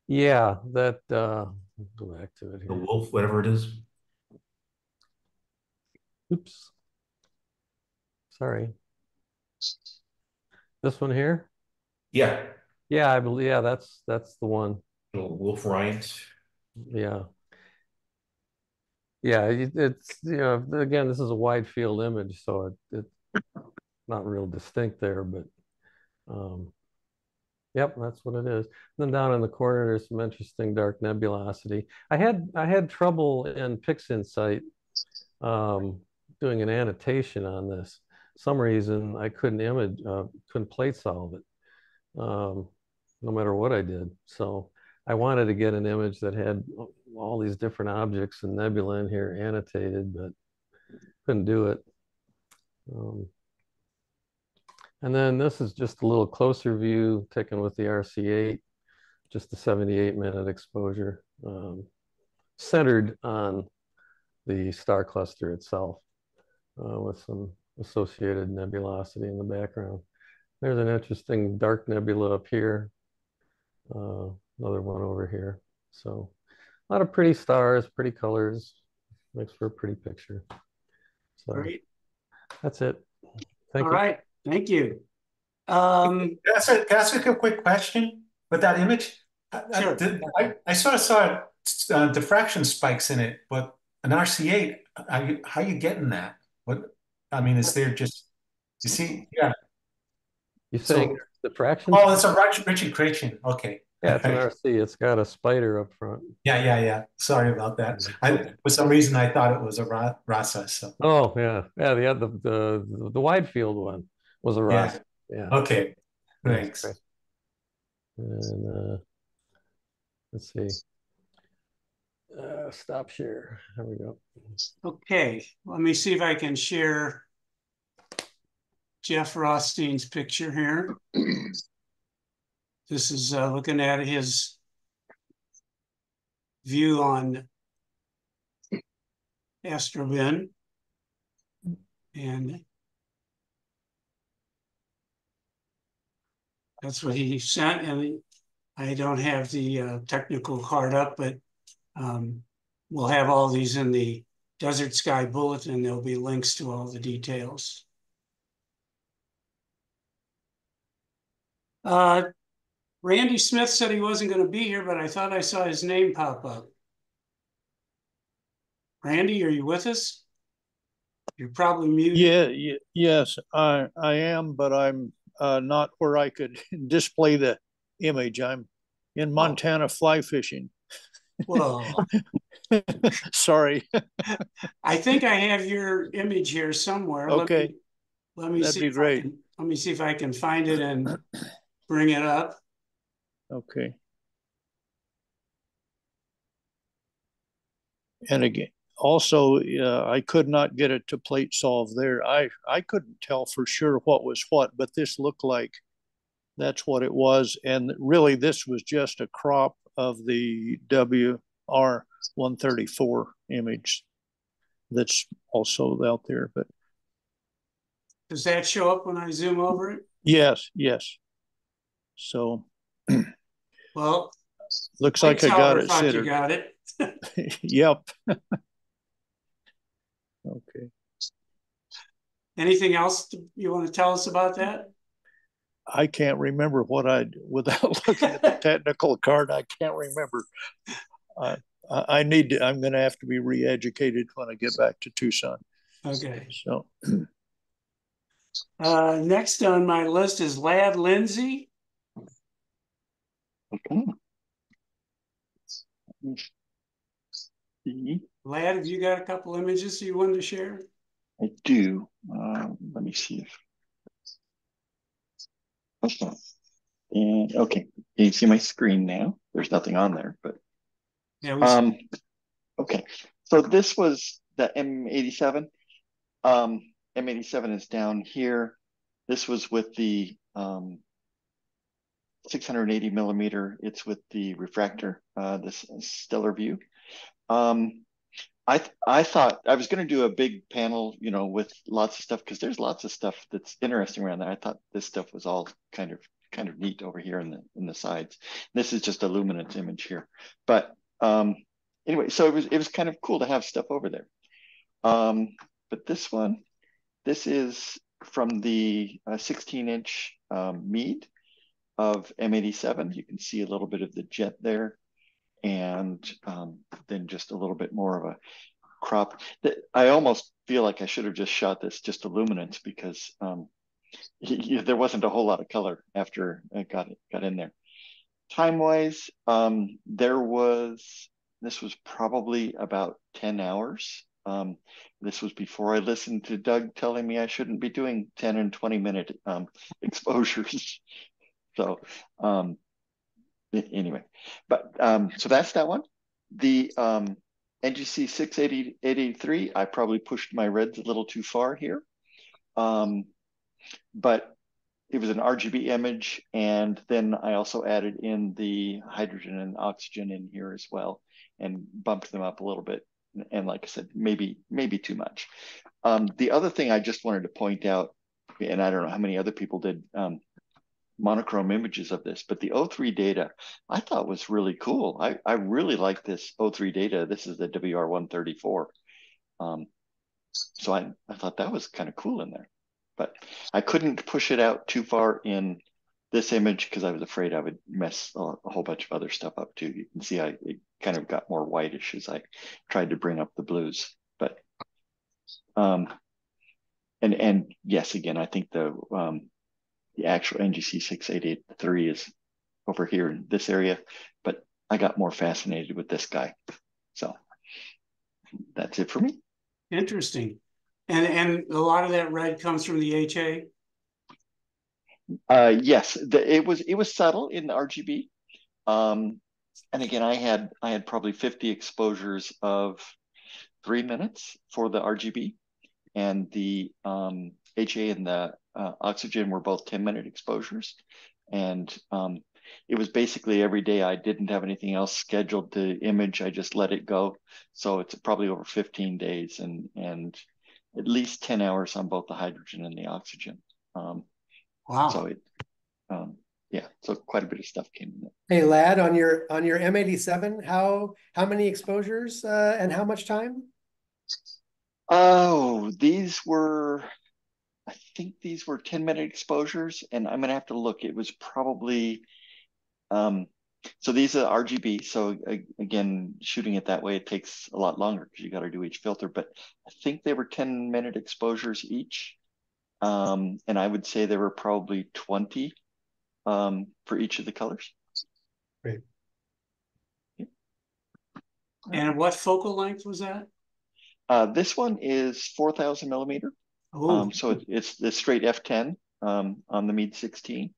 Yeah, that go back to it here. The wolf, whatever it is. Oops. Sorry. This one here? Yeah. Yeah, I believe, yeah, that's the one. Little wolf Ryan's. Yeah. Yeah, it's, you know, again, this is a wide field image, so it's not real distinct there, but yep, that's what it is. And then down in the corner, there's some interesting dark nebulosity. I had trouble in PixInsight doing an annotation on this. Some reason I couldn't plate solve it, no matter what I did. So I wanted to get an image that had all these different objects and nebula in here annotated, but couldn't do it. And then this is just a little closer view taken with the RC8, just a 78-minute exposure, centered on the star cluster itself, with some associated nebulosity in the background. There's an interesting dark nebula up here, another one over here. So a lot of pretty stars, pretty colors, makes for a pretty picture. So Great. That's it. Thank All you. right. Thank you. Can I ask a quick question with that image? Sure. I sort of saw diffraction spikes in it, but an RC8, how are you getting that? What, I mean, is there just, you see, yeah. You saying the fraction? Oh, it's a Richard Creation. Okay. Yeah, it's an RC. It's got a spider up front. Yeah. Sorry about that. For some reason, I thought it was a RASA. So. Oh, yeah. The wide field one was a RASA. Yeah. Okay. Thanks. And let's see. Stop share. There we go. Okay. Let me see if I can share Jeff Rothstein's picture here. This is looking at his view on Astrobin. And that's what he sent. And I don't have the technical card up, but we'll have all these in the Desert Sky Bulletin. There'll be links to all the details. Randy Smith said he wasn't going to be here, but I thought I saw his name pop up. Randy, are you with us? You're probably muted. Yes, I am, but I'm not where I could display the image. I'm in Montana fly fishing. Whoa. Sorry. I think I have your image here somewhere. Okay, Let me that'd see be if I great. can, let me see if I can find it and bring it up. Okay. And again, also, I could not get it to plate solve there. I couldn't tell for sure what was what, but this looked like that's what it was. And really, this was just a crop of the WR134 image that's also out there. But Does that show up when I zoom over it? yes, yes. So Well, looks Light like I got Tower it thought you centered. got it. Yep. Okay. Anything else you want to tell us about that? I can't remember what without looking at the technical card, I can't remember. I need to, I'm going to have to be re-educated when I get back to Tucson. Okay. So, next on my list is Lad Lindsay. Okay. See, Lad, have you got a couple images you wanted to share? I do. Let me see if. Okay. And okay, can you see my screen now? There's nothing on there, but Yeah, we see. okay. So this was the M87. M87 is down here. This was with the 680 millimeter. It's with the refractor, this stellar view. I thought I was going to do a big panel, you know, with lots of stuff because there's lots of stuff that's interesting around there. I thought this stuff was all kind of neat over here in the sides. This is just a luminance image here, but anyway, so it was kind of cool to have stuff over there. But this is from the 16-inch Meade of M87. You can see a little bit of the jet there, and then just a little bit more of a crop. I almost feel like I should have just shot this just to luminance because there wasn't a whole lot of color after I got in there. Time wise, this was probably about 10 hours. This was before I listened to Doug telling me I shouldn't be doing 10 and 20-minute exposures. So anyway, but so that's that one. The NGC 68083, I probably pushed my reds a little too far here. But it was an RGB image, and then I also added in the hydrogen and oxygen in here as well, and bumped them up a little bit. And like I said, maybe too much. The other thing I just wanted to point out, and I don't know how many other people did monochrome images of this, but the O3 data I thought was really cool. I really like this O3 data. This is the WR134. So I thought that was kind of cool in there, but I couldn't push it out too far in this image because I was afraid I would mess a whole bunch of other stuff up too. You can see it kind of got more whitish as I tried to bring up the blues, but and yes, again, I think the actual NGC 683 is over here in this area, but I got more fascinated with this guy. So that's it for me. Interesting. And a lot of that red comes from the HA. Yes, it was subtle in the RGB. And again, I had probably 50 exposures of 3 minutes for the RGB, and the HA and the oxygen were both 10-minute exposures. And it was basically every day I didn't have anything else scheduled to image. I just let it go. So it's probably over 15 days and at least 10 hours on both the hydrogen and the oxygen. Wow. So yeah, so quite a bit of stuff came in there. Hey, Lad, on your M87, how many exposures and how much time? Oh, I think these were 10-minute exposures, and I'm gonna have to look. It was probably so these are RGB. So again, shooting it that way, it takes a lot longer because you got to do each filter. But I think they were 10-minute exposures each, and I would say there were probably 20 for each of the colors. Great. And what focal length was that? This one is 4,000 millimeter. Oh, So it's the straight f10 on the Meade 16.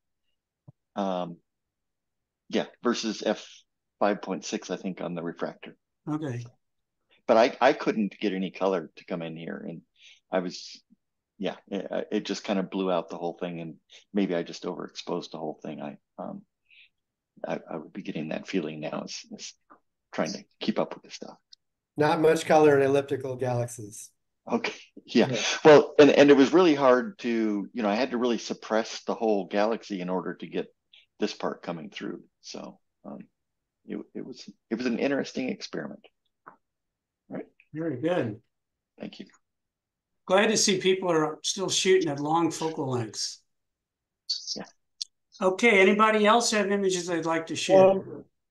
Yeah, versus f5.6, I think, on the refractor. okay. But I couldn't get any color to come in here, and I was, yeah, it just kind of blew out the whole thing, and maybe I just overexposed the whole thing. I would be getting that feeling now as trying to keep up with this stuff. Not much color in elliptical galaxies. Okay. Yeah. Well, and it was really hard to, I had to really suppress the whole galaxy in order to get this part coming through. So it was an interesting experiment. Right. Very good. Thank you. Glad to see people are still shooting at long focal lengths. Yeah. Okay, anybody else have images they'd like to share?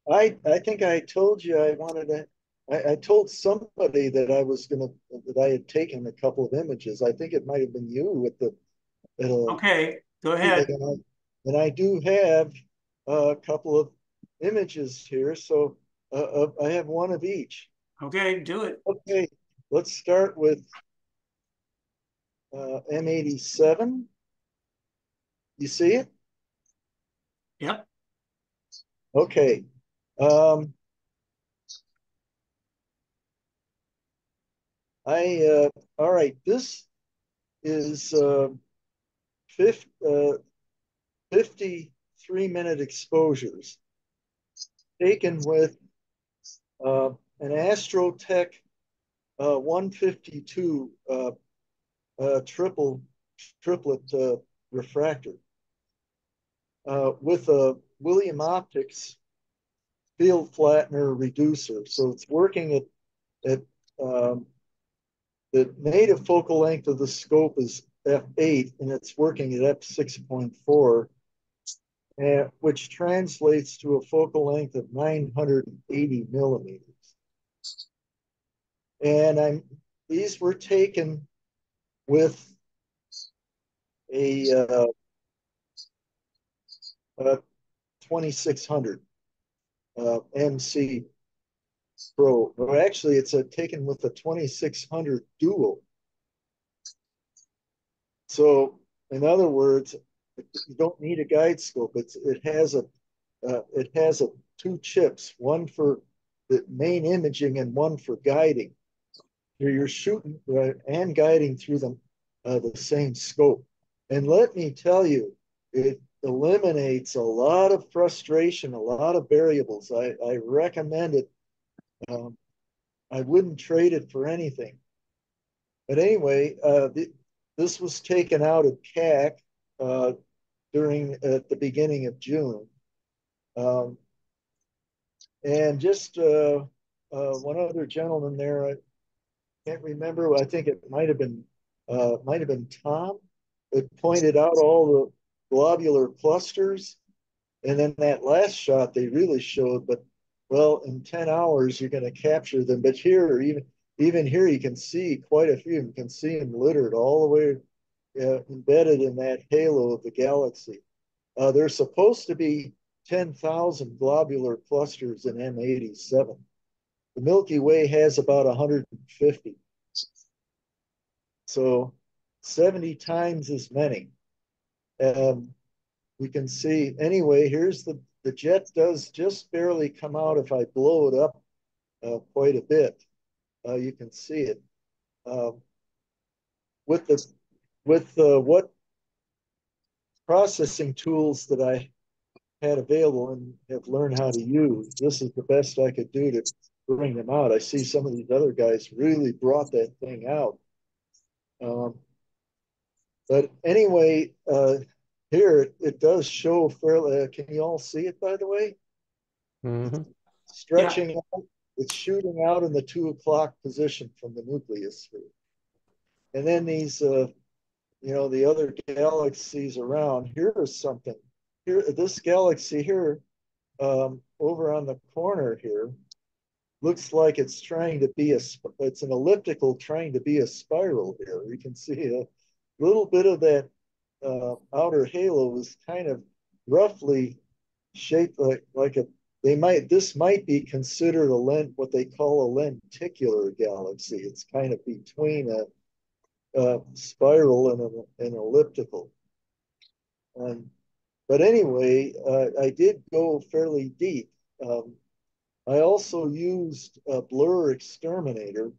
I think I told you I wanted to. I told somebody that I had taken a couple of images. I think it might have been you with the. Okay, go ahead. And I do have a couple of images here, so I have one of each. Okay, do it. Okay, let's start with M87. You see it? Yep. Okay. All right, this is 53-minute exposures taken with an Astrotech 152 triplet refractor with a William Optics field flattener reducer. So it's working at the native focal length of the scope is f8, and it's working at f6.4, which translates to a focal length of 980 millimeters. And these were taken with a 2600 MC Pro. Or actually, it's taken with a 2600 Dual. So, in other words, you don't need a guide scope. It has two chips, one for the main imaging and one for guiding. You're shooting and guiding through the same scope. And let me tell you, it eliminates a lot of frustration, a lot of variables. I recommend it. I wouldn't trade it for anything. But anyway, this was taken out at CAC at the beginning of June. And just one other gentleman there, I can't remember. I think it might have been Tom that pointed out all the globular clusters. And then that last shot they really showed, but well, in 10 hours you're going to capture them. But here, even here, you can see quite a few. You can see them littered all the way embedded in that halo of the galaxy. There's supposed to be 10,000 globular clusters in M87. The Milky Way has about 150. So 70 times as many. We can see, anyway, here's the jet does just barely come out if I blow it up quite a bit. You can see it. With what processing tools that I had available and have learned how to use, this is the best I could do to bring them out. I see some of these other guys really brought that thing out. But anyway, here it does show fairly. Can you all see it, by the way? Mm-hmm. Stretching out. It's shooting out in the 2 o'clock position from the nucleus here. And then these, the other galaxies around. Here is something. Here, this galaxy here, over on the corner here, looks like it's trying to be it's an elliptical trying to be a spiral here. You can see a little bit of that outer halo is kind of roughly shaped like this might be considered what they call a lenticular galaxy. It's kind of between a spiral and an elliptical. But anyway, I did go fairly deep. I also used a blur exterminator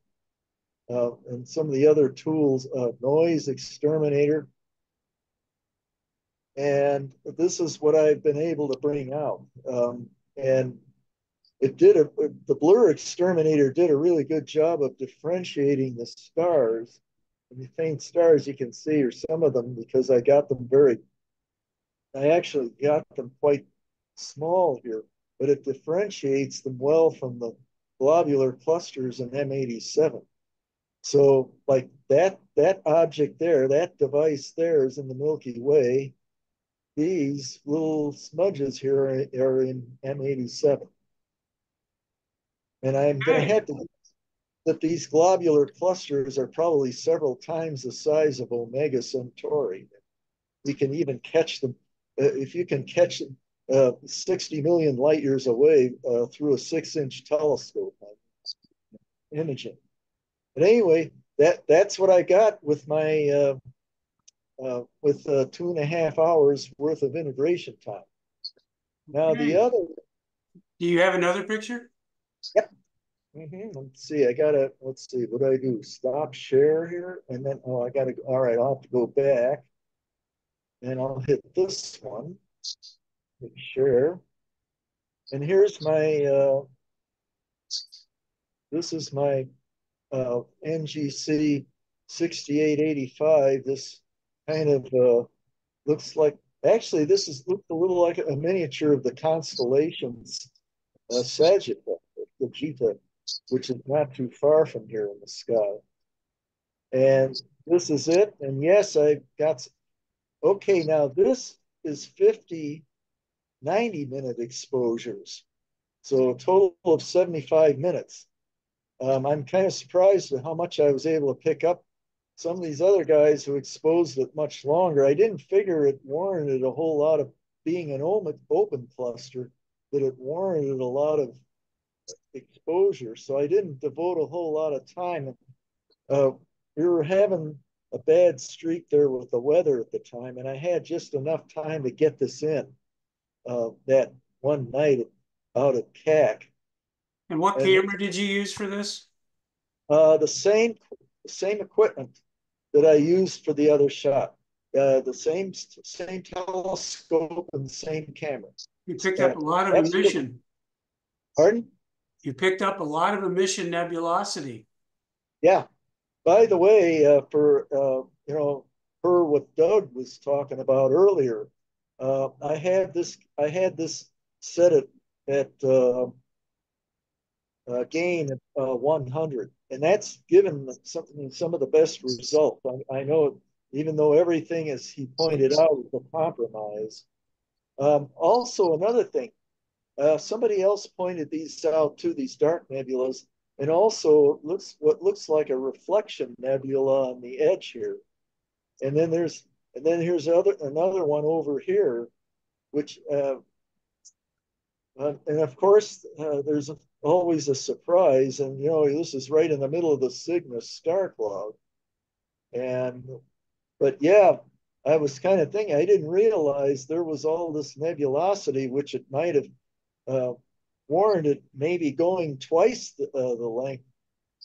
and some of the other tools, noise exterminator. And this is what I've been able to bring out. And the blur exterminator did a really good job of differentiating the stars. And the faint stars you can see are some of them because I actually got them quite small here, but it differentiates them well from the globular clusters in M87. So like that object there, that device there is in the Milky Way. These little smudges here are in M87. And I'm going to have to that these globular clusters are probably several times the size of Omega Centauri. You can even catch them if you can catch them 60 million light years away through a 6-inch telescope imaging. But anyway, that's what I got with my with 2.5 hours worth of integration time. Now Okay. the other. Do you have another picture? Yep. Let's see. Let's see. What do I do? Stop share here, and then I gotta. All right, I'll have to go back, and I'll hit this one. Hit share, and here's my. This is my NGC 6885. This kind of looks like. Actually, looks a little like a miniature of the constellations Sagittarius, the Gita, which is not too far from here in the sky. And this is it. And yes, I got, okay, now this is 50, 90-minute exposures. So a total of 75 minutes. I'm kind of surprised at how much I was able to pick up. Some of these other guys who exposed it much longer, I didn't figure it warranted a whole lot of being an open cluster, that it warranted a lot of exposure. So I didn't devote a whole lot of time. We were having a bad streak there with the weather at the time, and I had just enough time to get this in that one night out at CAC. And what camera did you use for this? The same equipment that I used for the other shot. The same telescope and the same camera. You picked up a lot of emission. Pardon? You picked up a lot of emission nebulosity. Yeah. By the way, for per what Doug was talking about earlier, I had this set at gain at 100, and that's given some of the best results. I know, even though everything, as he pointed out, is a compromise. Also, another thing, somebody else pointed these out too, these dark nebulas, and also what looks like a reflection nebula on the edge here. And then here's another one over here, which and of course there's always a surprise, and this is right in the middle of the Cygnus star cloud. But yeah, I was kind of thinking, I didn't realize there was all this nebulosity, which it might have warranted maybe going twice the length.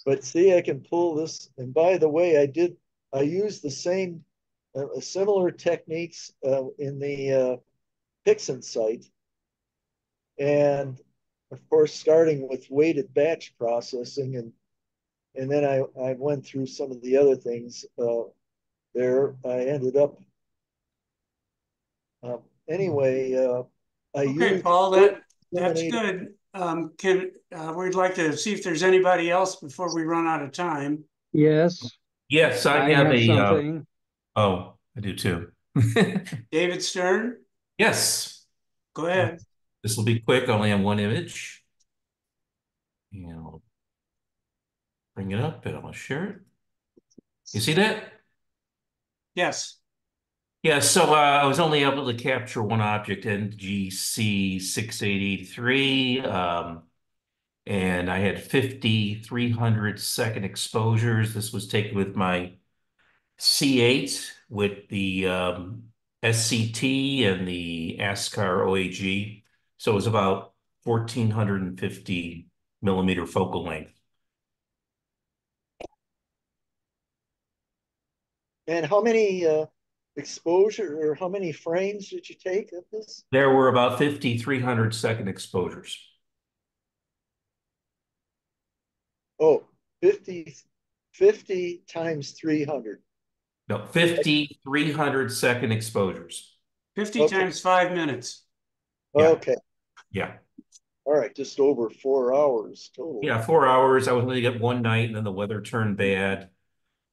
But see, I can pull this. And by the way, I used the same similar techniques in the Pixon site. And of course, starting with weighted batch processing, and then I went through some of the other things there. I ended up anyway. Okay, Paul, that's good. We'd like to see if there's anybody else before we run out of time. Yes. Yes, I have have something. Oh, I do too. David Stern, Yes. go ahead. This will be quick. I only have one image. And I'll bring it up and I'll share it. You see that? Yes. Yeah, so I was only able to capture one object, NGC 6883, and I had 5,300 second exposures. This was taken with my C8 with the SCT and the ASCAR OAG. So it was about 1,450 millimeter focal length. And how many exposure or how many frames did you take of this? There were about 5,300 second exposures. Oh, 50 times 300. No, 5,300 second exposures. 50 Okay. times 5 minutes. Yeah. Okay. Yeah. All right. Just over 4 hours total. Yeah, 4 hours. I was only get one night, and then the weather turned bad,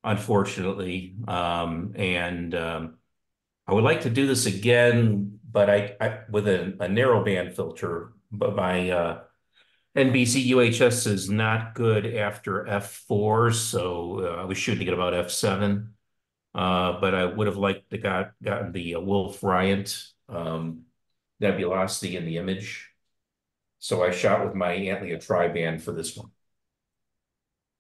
unfortunately. I would like to do this again, but I with a narrow band filter. But my NBC UHS is not good after F4, so I was shooting at about F7. But I would have liked to gotten the Wolf Riant nebulosity in the image. So I shot with my Antlia tri-band for this one.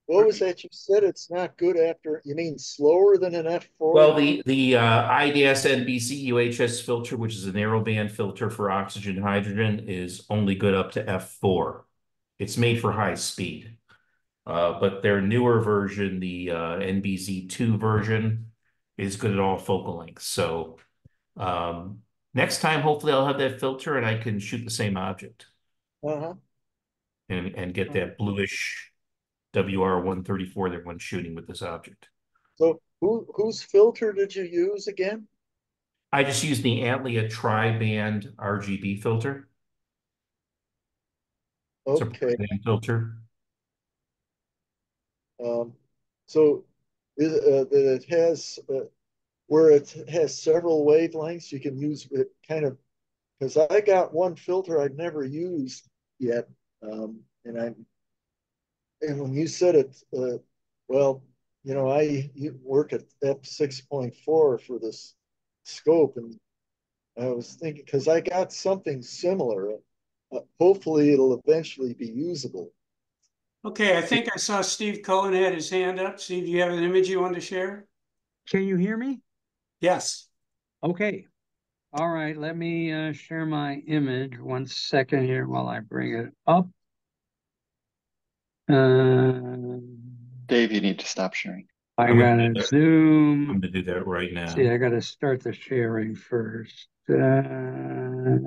What was that you said? It's not good after, you mean slower than an F4? Well, the IDS NBC UHS filter, which is a narrowband filter for oxygen and hydrogen, is only good up to F4. It's made for high speed. But their newer version, the NBZ2 version, is good at all focal lengths. So next time, hopefully, I'll have that filter and I can shoot the same object Uh-huh. and get that bluish WR134 that everyone's shooting with this object. So whose filter did you use again? I just use the Antlia tri-band RGB filter. It's a Okay. band filter. Um, so that it has where it has several wavelengths, you can use it kind of, because I got one filter I've never used yet. And when you said it, well, I work at f6.4 for this scope, and I was thinking, because I got something similar. Hopefully, it'll eventually be usable. Okay, I think I saw Steve Cohen had his hand up. Steve, do you have an image you want to share? Can you hear me? Yes. Okay. All right. Let me share my image. 1 second here while I bring it up. Dave, you need to stop sharing. I gotta zoom. I'm gonna do that right now. See, I gotta start the sharing first. Damn.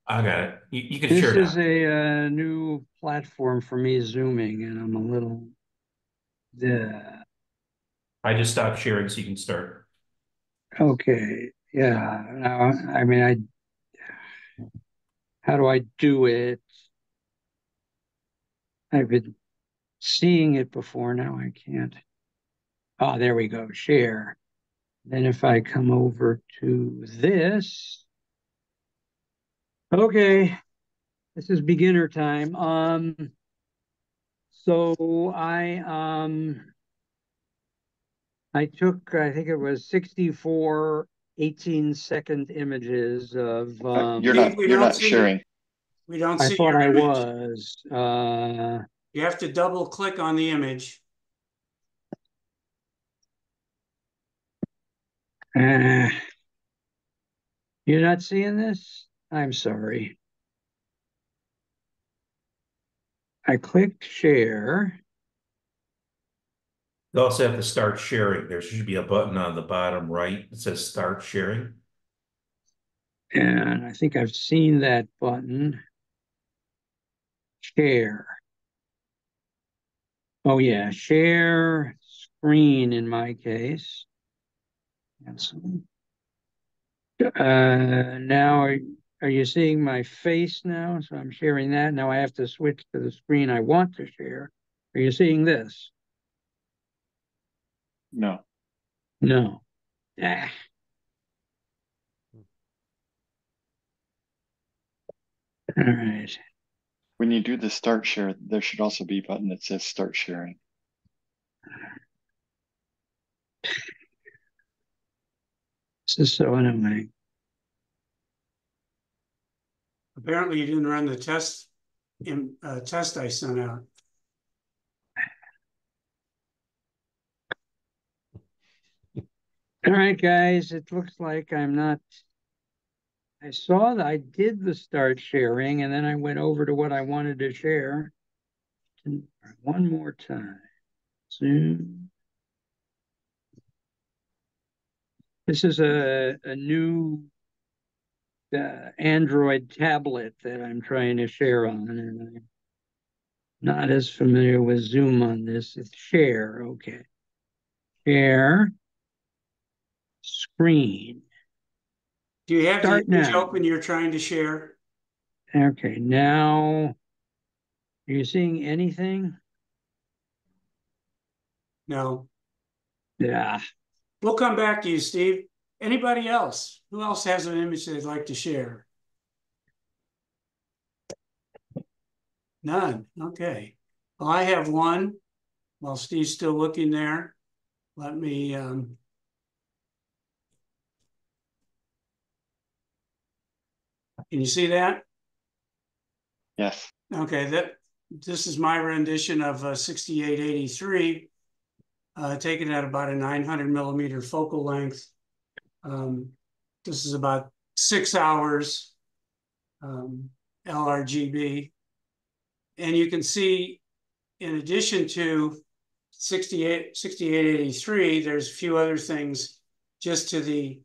I got it. You can This share it is now. a new platform for me zooming, and I'm a little. I just stopped sharing so you can start. Okay. Yeah. Now, I mean, how do I do it? I've been seeing it before. Now I can't. Oh, there we go. Share. Then if I come over to this, okay, this is beginner time. So I took, I think it was 64 18-second images of You're Steve, not you're not sharing. we don't I see thought your I image. was. You have to double click on the image. Uh, you're not seeing this? I'm sorry. I clicked share. You also have to start sharing. There should be a button on the bottom right that says start sharing. And I think I've seen that button. Share. Oh yeah, share screen in my case. Now are you seeing my face now? So I'm sharing that. Now I have to switch to the screen I want to share. Are you seeing this? No. No. Ah. All right. When you do the start share, there should also be a button that says start sharing. This is so annoying. Apparently you didn't run the test I sent out. All right, guys, it looks like I'm not. I saw that I did the start sharing, and then I went over to what I wanted to share. One more time. Zoom. This is a new Android tablet that I'm trying to share on, and I'm not as familiar with Zoom on this. It's share. Okay. Share screen. Do you have Start the image now. open you're trying to share? Okay, now are you seeing anything? No. Yeah. We'll come back to you, Steve. Anybody else? Who else has an image they'd like to share? None. Okay. Well, I have one. While Steve's still looking there, let me can you see that? Yes. Okay, this is my rendition of 6883, taken at about a 900 millimeter focal length. This is about 6 hours LRGB. And you can see, in addition to 6883, there's a few other things just to the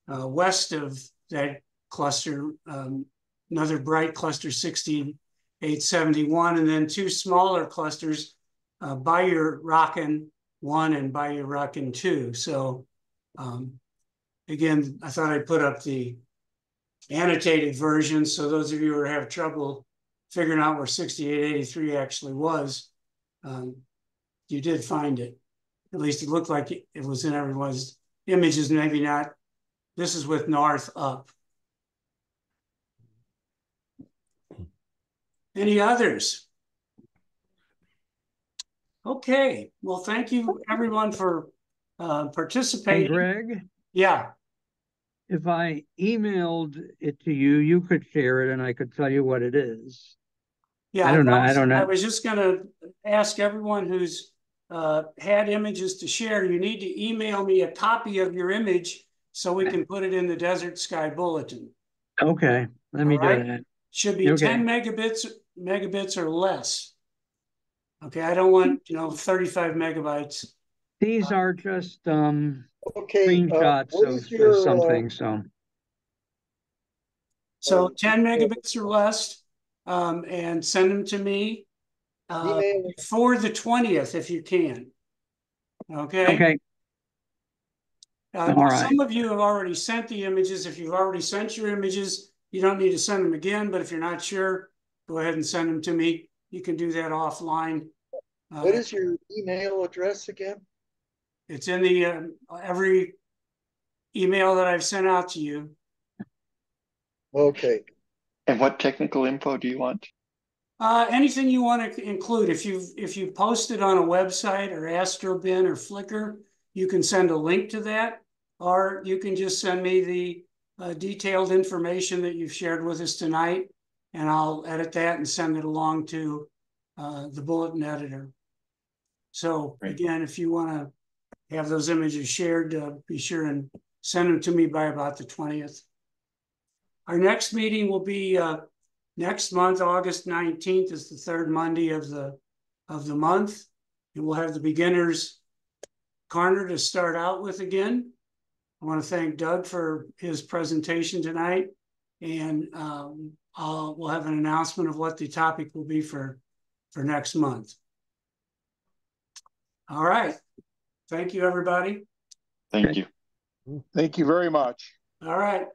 west of that cluster, another bright cluster 6871, and then two smaller clusters, Bayou Rockin 1 and Bayou Rockin 2. So again, I thought I'd put up the annotated version, so those of you who have trouble figuring out where 6883 actually was, you did find it. At least it looked like it was in everyone's images, maybe not. This is with north up. Any others? Okay, well, thank you everyone for Hey, participating. Greg, Yeah, if I emailed it to you, you could share it and I could tell you what it is. yeah. I don't know. I don't I know. was just gonna ask everyone who's had images to share, you need to email me a copy of your image so we can put it in the Desert Sky Bulletin. Okay, let me All do right? that. Should be Okay. 10 megabits or less. Okay, I don't want 35 megabytes. These are just Okay, screenshots what of is your something. So 10 megabits or less, and send them to me email? before the 20th if you can. Okay. okay. All right. Some of you have already sent the images. If you've already sent your images, you don't need to send them again. But if you're not sure, go ahead and send them to me. You can do that offline. What is your email address again? It's in the every email that I've sent out to you. Okay. And what technical info do you want? Anything you want to include. If you post it on a website or AstroBin or Flickr, you can send a link to that, or you can just send me the detailed information that you've shared with us tonight, and I'll edit that and send it along to the bulletin editor. So again, if you want to have those images shared, be sure and send them to me by about the 20th. Our next meeting will be next month, August 19th is the third Monday of the month. And we'll have the beginners corner to start out with again. I want to thank Doug for his presentation tonight. And we'll have an announcement of what the topic will be for next month. All right. Thank you, everybody. Thank you. Thank you very much. All right.